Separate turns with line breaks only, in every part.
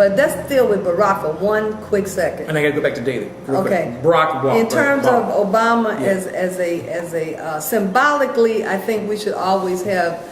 But let's deal with Barack for one quick second.
And I got to go back to Daley.
Okay.
Barack.
In terms of Obama, as a symbolically, I think we should always have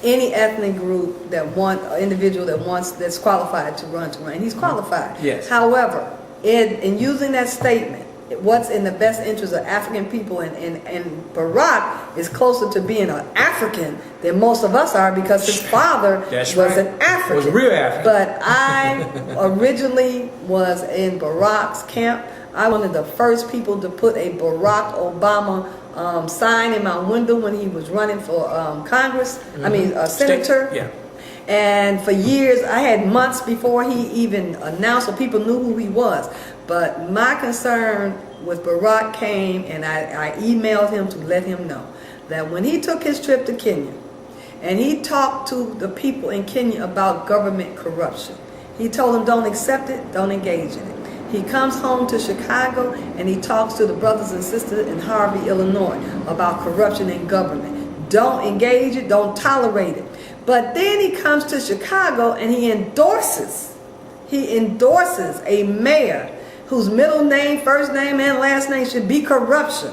any ethnic group individual that's qualified to run. He's qualified.
Yes.
However, in using that statement, what's in the best interest of African people, and Barack is closer to being an African than most of us are, because his father was an African.
Was a real African.
But I originally was in Barack's camp. I was one of the first people to put a Barack Obama sign in my window when he was running for Congress. I mean, a senator.
Yeah.
And for years, I had months before he even announced, so people knew who he was. But my concern with Barack came, and I emailed him to let him know that when he took his trip to Kenya, and he talked to the people in Kenya about government corruption, he told them, don't accept it, don't engage in it. He comes home to Chicago, and he talks to the brothers and sisters in Harvey, Illinois, about corruption in government. Don't engage it, don't tolerate it. But then he comes to Chicago, and he endorses a mayor whose middle name, first name, and last name should be corruption.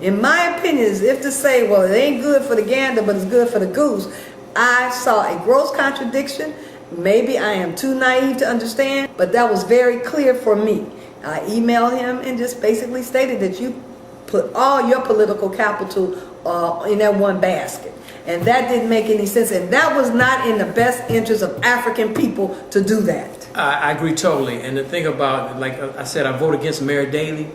In my opinion, as if to say, well, it ain't good for the gander, but it's good for the goose. I saw a gross contradiction. Maybe I am too naive to understand, but that was very clear for me. I emailed him and just basically stated that you put all your political capital in that one basket. And that didn't make any sense. And that was not in the best interest of African people to do that.
I agree totally. And the thing about, like I said, I vote against Mayor Daley,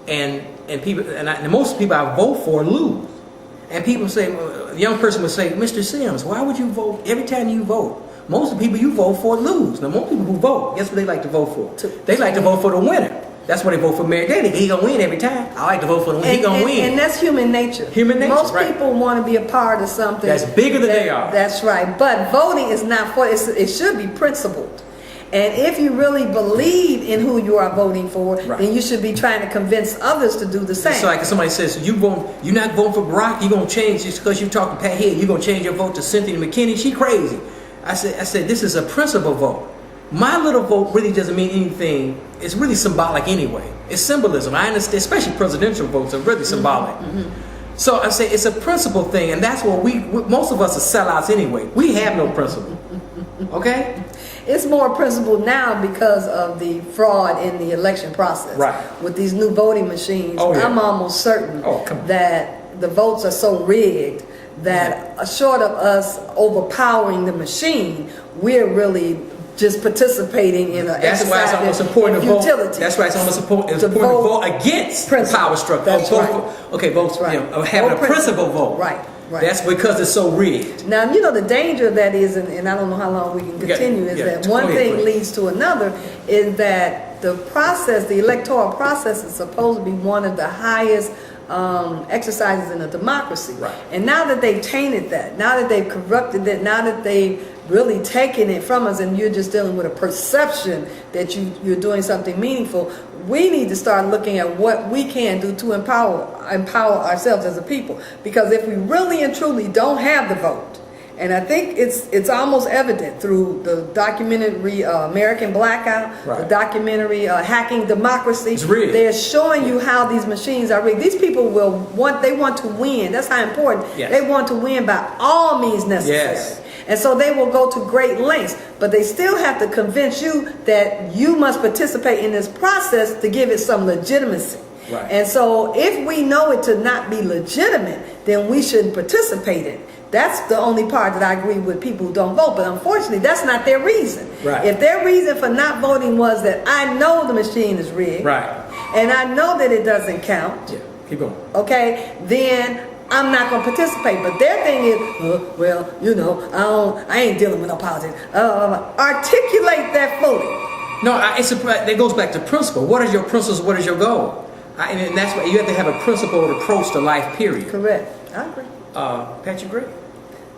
and people, and most people I vote for lose. And people say, a young person would say, Mr. Sims, why would you vote every time you vote? Most of the people you vote for lose. Now, most people who vote, guess what they like to vote for? They like to vote for the winner. That's why they vote for Mayor Daley. He gonna win every time. I like to vote for the winner. He gonna win.
And that's human nature.
Human nature.
Most people want to be a part of something
that's bigger than they are.
That's right. But voting is not for it. Should be principled. And if you really believe in who you are voting for, then you should be trying to convince others to do the same.
So like if somebody says, you're not voting for Barack, you're going to change just because you're talking Pat Hill, you're going to change your vote to Cynthia McKinney, she crazy. I said, this is a principle vote. My little vote really doesn't mean anything. It's really symbolic anyway. It's symbolism. I understand, especially presidential votes are really symbolic. So I say it's a principle thing, and that's what most of us are sellouts anyway. We have no principle. Okay?
It's more principled now because of the fraud in the election process.
Right.
With these new voting machines, I'm almost certain that the votes are so rigged that short of us overpowering the machine, we're really just participating in an
exercise. That's why it's almost important to vote. That's why it's almost important to vote against the power structure.
That's right.
Having a principle vote.
Right.
That's because it's so rigged.
Now, you know, the danger of that is, and I don't know how long we can continue, is that one thing leads to another, is that the process, the electoral process, is supposed to be one of the highest exercises in a democracy.
Right.
And now that they've tainted that, now that they've corrupted it, now that they've really taken it from us, and you're just dealing with a perception that you're doing something meaningful, we need to start looking at what we can do to empower ourselves as a people. Because if we really and truly don't have the vote, and I think it's almost evident through the documentary American Blackout, the documentary Hacking Democracy. They're showing you how these machines are rigged. These people want to win. That's how important. They want to win by all means necessary. And so they will go to great lengths, but they still have to convince you that you must participate in this process to give it some legitimacy.
Right.
And so if we know it to not be legitimate, then we shouldn't participate in it. That's the only part that I agree with people who don't vote. But unfortunately, that's not their reason.
Right.
If their reason for not voting was that I know the machine is rigged, and I know that it doesn't count,
keep going.
Okay, then I'm not going to participate. But their thing is, well, you know, I ain't dealing with no politics. Articulate that fully.
No, that goes back to principle. What are your principles? What is your goal? And that's why you have to have a principled approach to life, period.
Correct. I agree.
Pat, you agree?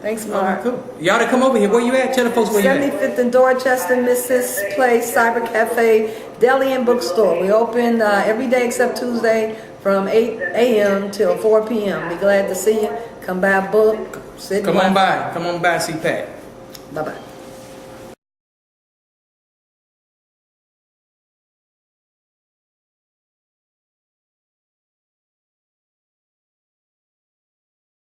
Thanks, Mark.
Cool. Y'all to come over here. Where you at? Tell the folks where you at.
75th and Dorchester, Mrs. Place, Cyber Cafe, Deli and Bookstore. We open every day except Tuesday from 8 a.m. till 4 p.m. Be glad to see you. Come buy a book.
Come on by. Come on by and see Pat.
Bye-bye.